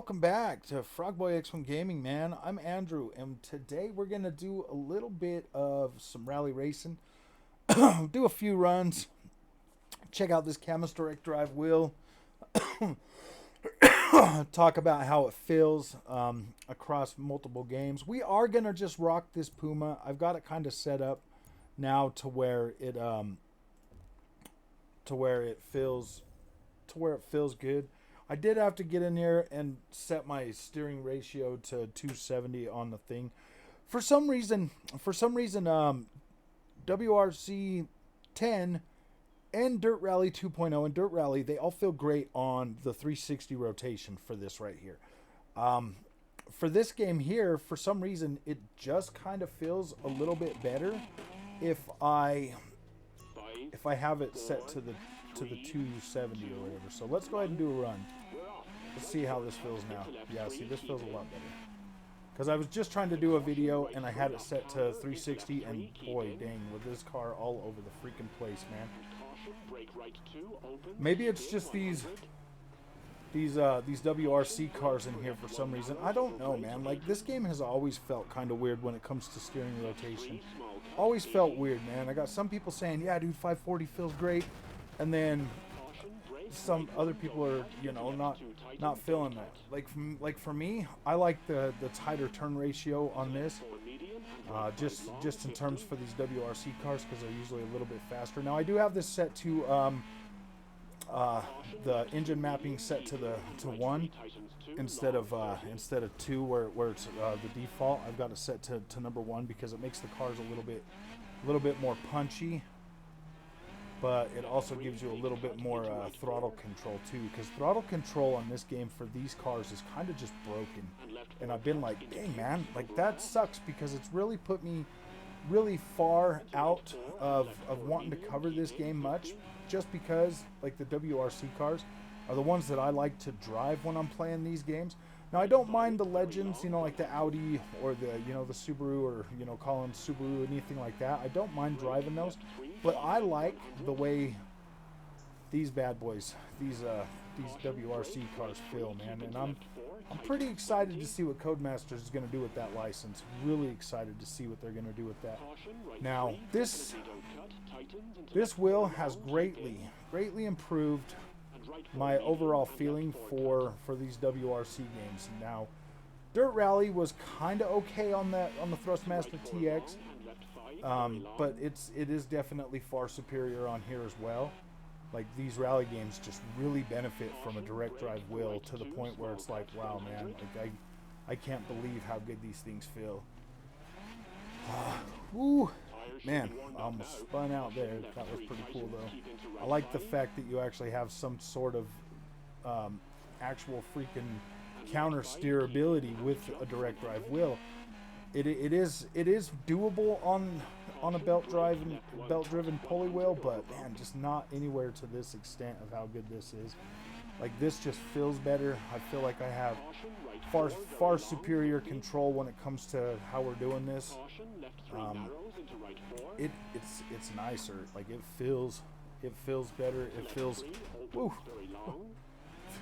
welcome back to Frogboy X1 Gaming, man. I'm Andrew, and today we're gonna do a little bit of some rally racing, do a few runs, check out this CAMMUS direct drive wheel, talk about how it feels across multiple games. We are gonna just rock this Puma. I've got it kind of set up now to where it feels good. I did have to get in here and set my steering ratio to 270 on the thing. For some reason, WRC 10 and Dirt Rally 2.0 and Dirt Rally, they all feel great on the 360 rotation for this right here. For this game here, for some reason, it just kind of feels a little bit better if I have it set to the 270 or whatever. So let's go ahead and do a run. Let's see how this feels now. Yeah, see, this feels a lot better. Because I was just trying to do a video and I had it set to 360, and boy, dang, with this car all over the freaking place, man. Maybe it's just these WRC cars in here for some reason. I don't know, man. Like, this game has always felt kind of weird when it comes to steering rotation. Always felt weird, man. I got some people saying, yeah, dude, 540 feels great. And then some other people are, you know, not feeling that. Like for me, I like the tighter turn ratio on this, just in terms for these WRC cars, because they're usually a little bit faster. Now I do have this set to the engine mapping set to 1 instead of 2, where it's the default. I've got it set to number 1 because it makes the cars a little bit more punchy. But it also gives you a little bit more throttle control too, because throttle control on this game for these cars is kind of just broken. And I've been like, dang, man, like that sucks, because it's really put me really far out of wanting to cover this game much, just because like the WRC cars are the ones that I like to drive when I'm playing these games. Now I don't mind the legends, you know, like the Audi or the, you know, the Subaru, or, you know, call them Subaru, anything like that. I don't mind driving those, but I like the way these bad boys, these WRC cars feel, man. And I'm pretty excited to see what Codemasters is going to do with that license. Really excited to see what they're going to do with that. Now this wheel has greatly improved my overall feeling for these WRC games. Now, Dirt Rally was kind of okay on the Thrustmaster TX, but it is definitely far superior on here as well. Like, these rally games just really benefit from a direct drive wheel, to the point where it's like, wow, man, like I can't believe how good these things feel. Ooh. Man, I almost spun out there. That was pretty cool, though. I like the fact that you actually have some sort of actual freaking counter steerability with a direct drive wheel. It is doable on a belt driven pulley wheel, but man, just not anywhere to this extent of how good this is. Like, this just feels better. I feel like I have far superior control when it comes to how we're doing this. It's nicer. Like, it feels better. It feels, woo,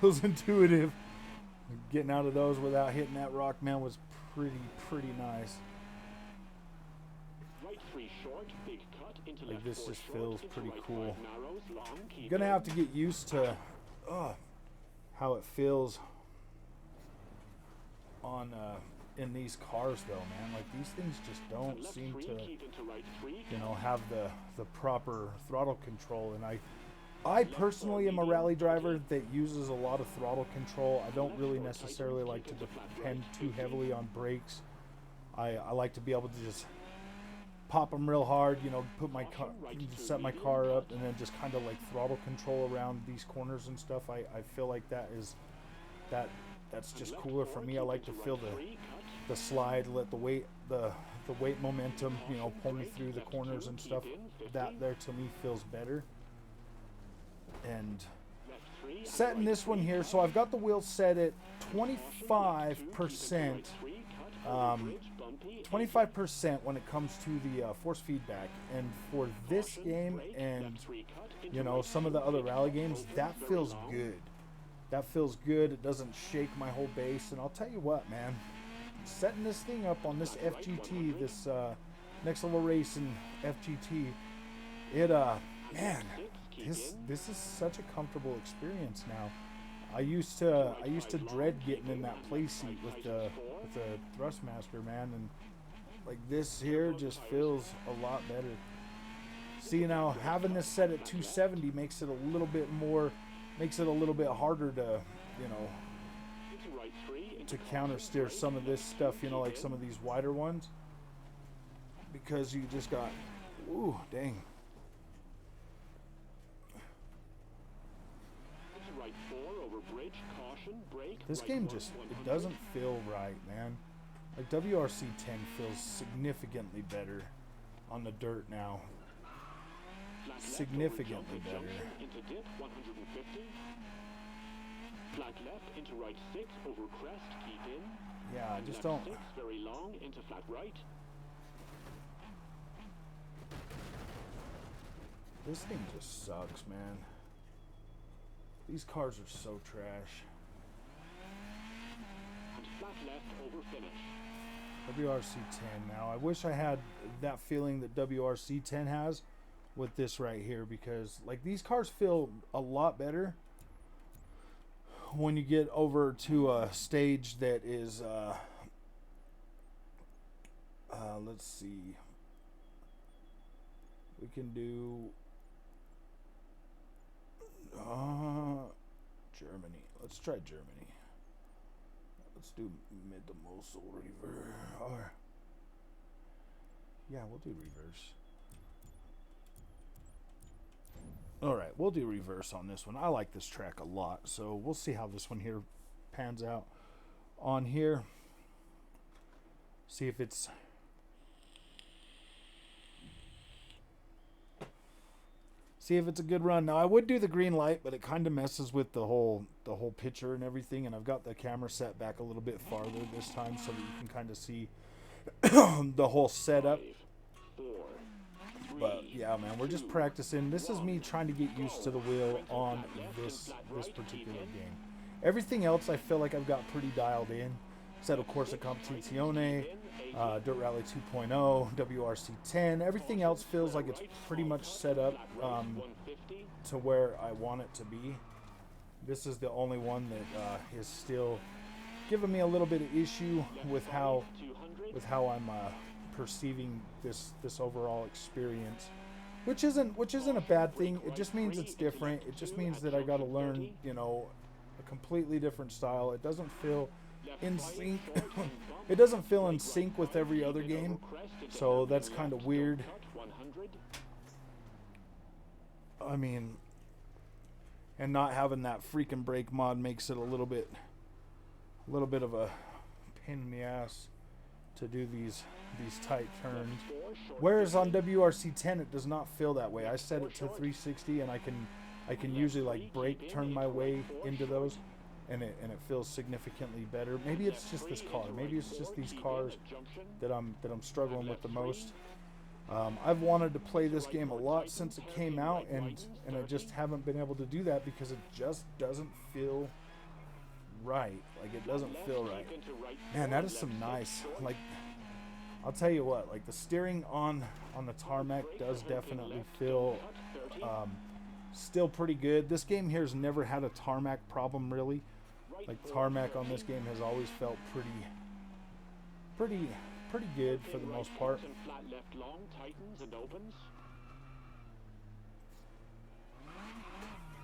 feels intuitive. Getting out of those without hitting that rock, man, was pretty nice. Like, this just feels pretty cool. I'm gonna have to get used to how it feels on in these cars, though, man. Like, these things just don't seem to, you know, have the proper throttle control. And I personally am a rally driver that uses a lot of throttle control. I don't really necessarily like to depend too heavily on brakes. I like to be able to just pop them real hard, you know, set my car up, and then just kind of like throttle control around these corners and stuff. I feel like that's just cooler for me. I like to feel the slide, let the weight momentum, you know, pull me through the corners and stuff. That there to me feels better. And setting this one here, so I've got the wheel set at 25%. 25% when it comes to the force feedback, and for this game and, you know, some of the other rally games, that feels good. That feels good. It doesn't shake my whole base. And I'll tell you what, man, setting this thing up on this FGT, this Next Level Racing FGT, it man, this is such a comfortable experience now. I used to dread getting in that play seat with the Thrustmaster, man, and like this here just feels a lot better. See, now having this set at 270 makes it a little bit harder to, you know, to counter steer some of this stuff, you know, like some of these wider ones, because you just got, ooh, dang. This game just, it doesn't feel right, man. Like WRC 10 feels significantly better on the dirt now. Significantly better. Flat left into right 6 over crest, keep in. Yeah, I just don't. 6 very long into flat right. This thing just sucks, man. These cars are so trash. And flat left over finish. WRC 10 now. I wish I had that feeling that WRC 10 has with this right here, because like these cars feel a lot better when you get over to a stage that is let's see, we can do Germany. Let's try Germany. Let's do mid to muscle reverse, or yeah, we'll do reverse. All right, we'll do reverse on this one. I like this track a lot, so we'll see how this one here pans out on here. See if it's a good run. Now I would do the green light, but it kind of messes with the whole picture and everything, and I've got the camera set back a little bit farther this time so that you can kind of see the whole setup. But yeah, man, we're just practicing. This is me trying to get used to the wheel on this particular game. Everything else I feel like I've got pretty dialed in. Settle Corsa Competizione, Dirt Rally 2.0, WRC 10. Everything else feels like it's pretty much set up to where I want it to be. This is the only one that is still giving me a little bit of issue with how I'm perceiving this overall experience, which isn't a bad thing. It just means it's different. It just means that I got to learn, you know, a completely different style. It doesn't feel in sync. It doesn't feel in sync with every other game, so that's kind of weird. I mean, and not having that freaking brake mod makes it a little bit of a pain in the ass to do these tight turns. Whereas on WRC 10 it does not feel that way. I set it to 360 and I can usually like brake turn my way into those, and it feels significantly better. Maybe it's just this car. Maybe it's just these cars that I'm struggling with the most. I've wanted to play this game a lot since it came out, and I just haven't been able to do that because it just doesn't feel right. Like, it doesn't feel right. Man, that is some nice, like, I'll tell you what, like the steering on the tarmac does definitely feel still pretty good. This game here has never had a tarmac problem really. Like, tarmac on this game has always felt pretty good for the most part.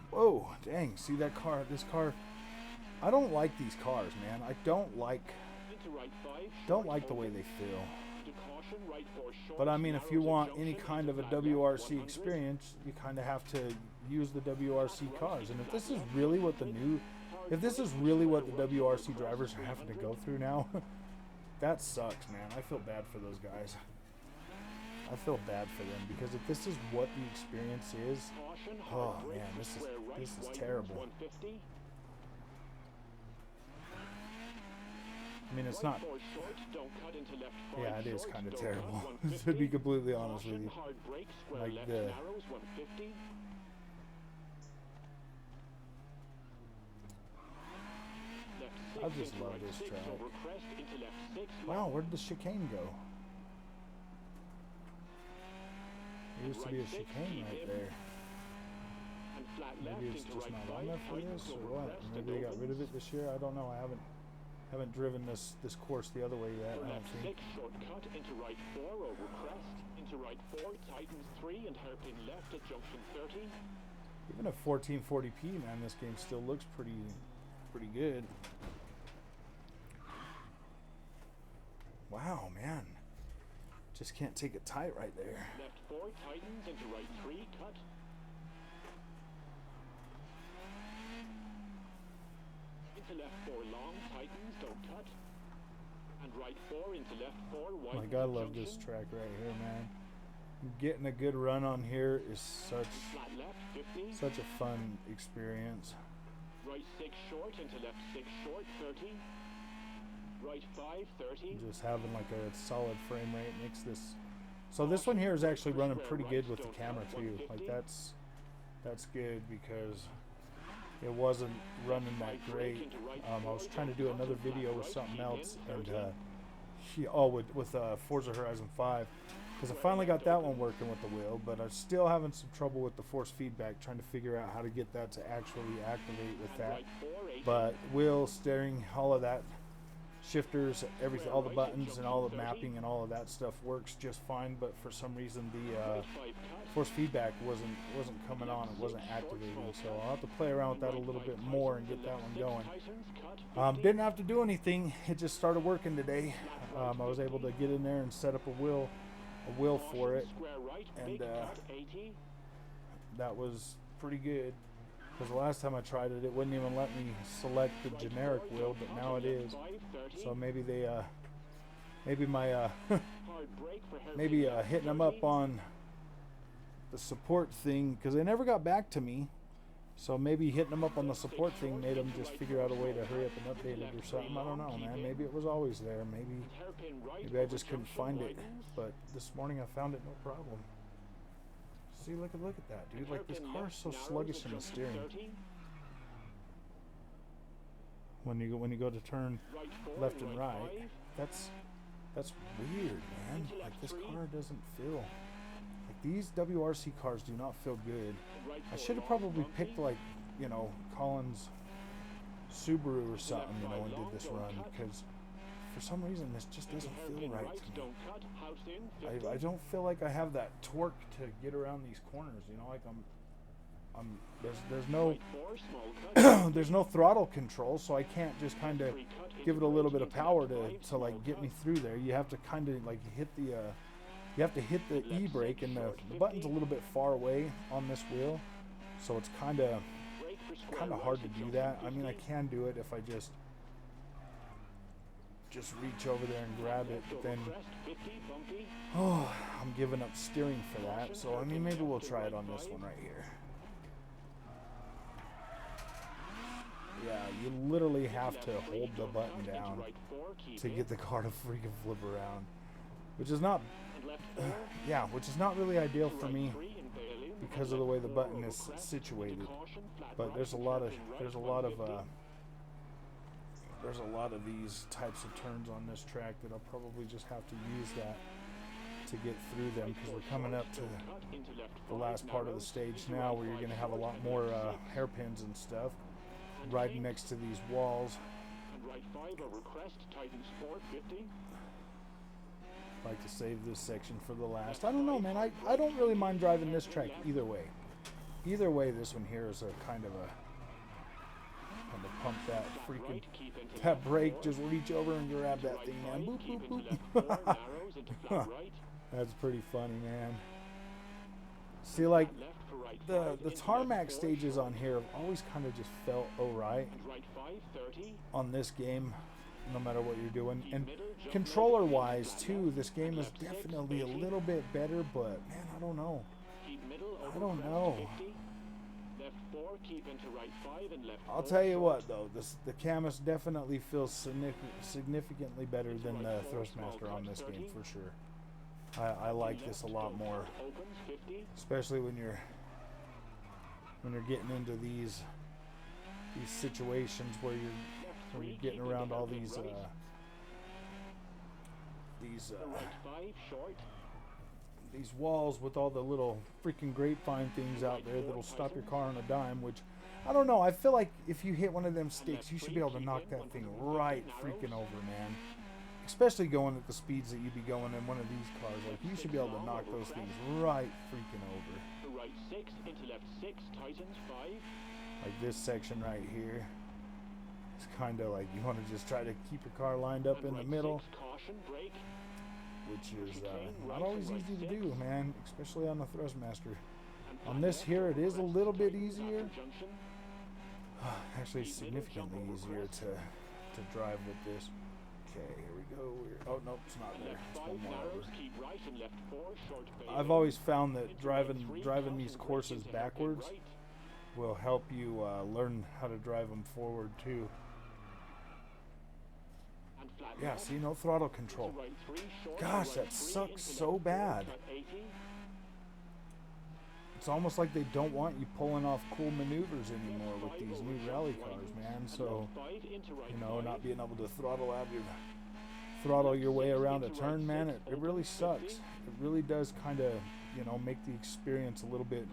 Whoa, dang, see that car, this car, I don't like these cars, man. I don't like the way they feel. But I mean, if you want any kind of a WRC experience, you kind of have to use the WRC cars. And if this is really what the WRC drivers are having to go through now, that sucks, man. I feel bad for those guys. I feel bad for them, because if this is what the experience is, oh man, this is terrible. I mean, it's not. Yeah, it is kind of terrible, to be completely honest with you. Like I just love this track. Wow, where did the chicane go? There used to be a chicane right there. Maybe it's just not on there for this, or what? Maybe they got rid of it this year. I don't know. I haven't driven this course the other way yet. I don't think. Shortcut into right 4 over crest, into right 4 tightens 3 and hairpin left at junction 30. Even at 1440p, man, this game still looks pretty good. Wow, man. Just can't take it tight right there. Left 4 tightens into right 3 cut. Into left 4 long tightens, don't cut. And right 4 into left 4 wide. Like, I love this track right here, man. Getting a good run on here is such a fun experience. Right 6 short into left 6 short 30. Right 5 30. Just having like a solid frame rate makes this. So this one here is actually running pretty good with the camera too. Like that's good because it wasn't running that great. I was trying to do another video with something else, and with Forza Horizon 5, because I finally got that one working with the wheel, but I'm still having some trouble with the force feedback, trying to figure out how to get that to actually activate with that. But wheel, steering, all of that, shifters, everything, all the buttons and all the mapping and all of that stuff works just fine, but for some reason the force feedback wasn't coming on, it wasn't activating, so I'll have to play around with that a little bit more and get that one going. Didn't have to do anything, it just started working today. I was able to get in there and set up a wheel for it, and that was pretty good. Because the last time I tried it, it wouldn't even let me select the generic wheel, but now it is. So maybe they, maybe hitting them up on the support thing, because they never got back to me. So maybe hitting them up on the support thing made them just figure out a way to hurry up and update it or something. I don't know, man. Maybe it was always there. Maybe I just couldn't find it. But this morning I found it, no problem. See, look at that, dude. Like, this car is so sluggish in the steering. When you go to turn left and right, that's weird, man. Like, this car doesn't feel like these WRC cars do not feel good. I should have probably picked, like, you know, Collins Subaru or something, you know, and did this run, because for some reason this just doesn't feel right to me. I don't feel like I have that torque to get around these corners, you know, like there's no there's no throttle control, so I can't just kind of give it a little bit of power to like get me through there. You have to kind of like hit the e-brake, and the button's a little bit far away on this wheel, so it's kind of hard to do that. I mean, I can do it if I just reach over there and grab it, but then I'm giving up steering for that. So I mean, maybe we'll try it on this one right here. Yeah, you literally have to hold the button down to get the car to freaking flip around, which is not which is not really ideal for me because of the way the button is situated. But there's a lot of these types of turns on this track that I'll probably just have to use that to get through them, because we're coming up to the last part of the stage now, where you're going to have a lot more hairpins and stuff right next to these walls. I like to save this section for the last. I don't know, man. I don't really mind driving this track either way. Either way, this one here is a kind of pump that freaking that brake, just reach over and grab that thing, man. Boop, boop, boop. That's pretty funny, man. See, like the tarmac stages on here have always kind of just felt alright on this game, no matter what you're doing. And controller wise too, this game is definitely a little bit better, but man, I don't know. I'll tell you what, though, the CAMMUS definitely feels significantly better than the Thrustmaster on this game, for sure. I like this a lot more, especially when you're where you're getting around all these these walls with all the little freaking grapevine things out there that'll stop your car on a dime, which I don't know. I feel like if you hit one of them sticks, you should be able to knock that thing right freaking over, man. Especially going at the speeds that you'd be going in one of these cars. Like, you should be able to knock those things right freaking over. Right 6 into left 6, tightens 5. Like this section right here. It's kind of like you want to just try to keep your car lined up in the middle. Caution, brake. Which is not always easy to do, man. Especially on the Thrustmaster. On this here, it is a little bit easier. Actually, significantly easier to drive with this. Okay, here we go. Oh, no, it's not there. It's one more over. I've always found that driving these courses backwards will help you learn how to drive them forward, too. Yeah, see, no throttle control. Gosh, that sucks so bad. It's almost like they don't want you pulling off cool maneuvers anymore with these new rally cars, man. So, you know, not being able to throttle your way around a turn, man, it really sucks. It really does kind of, you know, make the experience a little bit,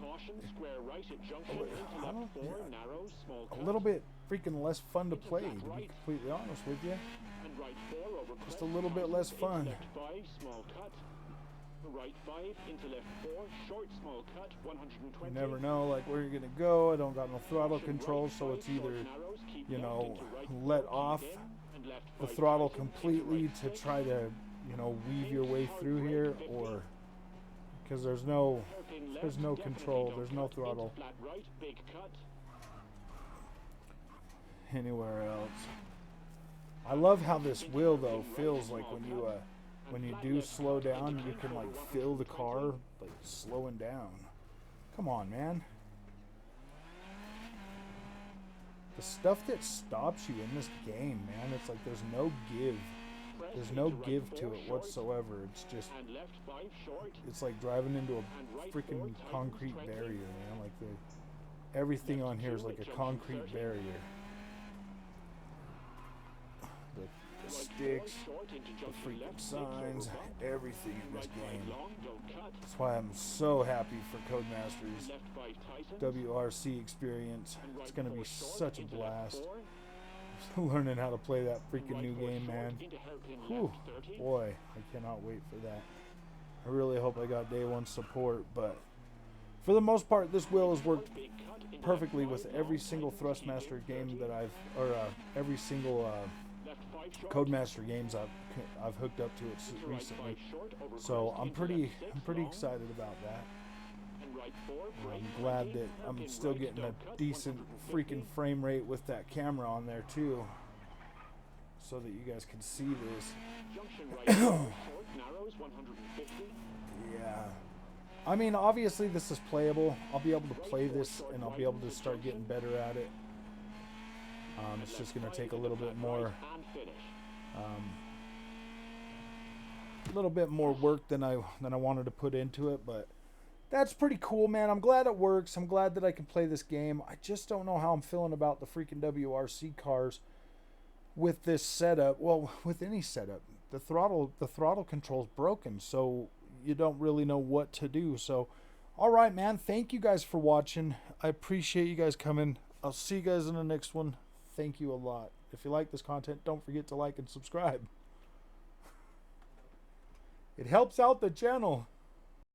a little bit freaking less fun to play, to be completely honest with you. Just a little bit less fun. Right 5 into left 4, short small cut, 120. You never know like where you're gonna go. I don't got no throttle control, so it's either, you know, let off the throttle completely to try to, you know, weave your way through here, or because there's no control, there's no throttle anywhere else. I love how this wheel though feels like when you do slow down, you can like feel the car like slowing down. Come on, man. The stuff that stops you in this game, man, it's like there's no give. There's no give to it whatsoever. It's just, it's like driving into a freaking concrete barrier, man. Like everything on here is like a concrete barrier. The sticks, the freaking signs, everything in this game. That's why I'm so happy for Codemaster's WRC experience. It's going to be such a blast. Learning how to play that freaking new game, man. Whew, boy, I cannot wait for that. I really hope I got day one support, but for the most part, this wheel has worked perfectly with every single Thrustmaster game that every single Codemaster games I've hooked up to it recently. So I'm pretty excited about that. I'm glad that I'm still getting a decent freaking frame rate with that camera on there too, so that you guys can see this. Yeah. I mean, obviously this is playable. I'll be able to play this and I'll be able to start getting better at it. It's just going to take a little bit more work than I wanted to put into it, but that's pretty cool, man. I'm glad it works. I'm glad that I can play this game. I just don't know how I'm feeling about the freaking WRC cars with this setup. Well, with any setup, the throttle control's broken, so you don't really know what to do. So, all right, man. Thank you guys for watching. I appreciate you guys coming. I'll see you guys in the next one. Thank you a lot. If you like this content, don't forget to like and subscribe. It helps out the channel.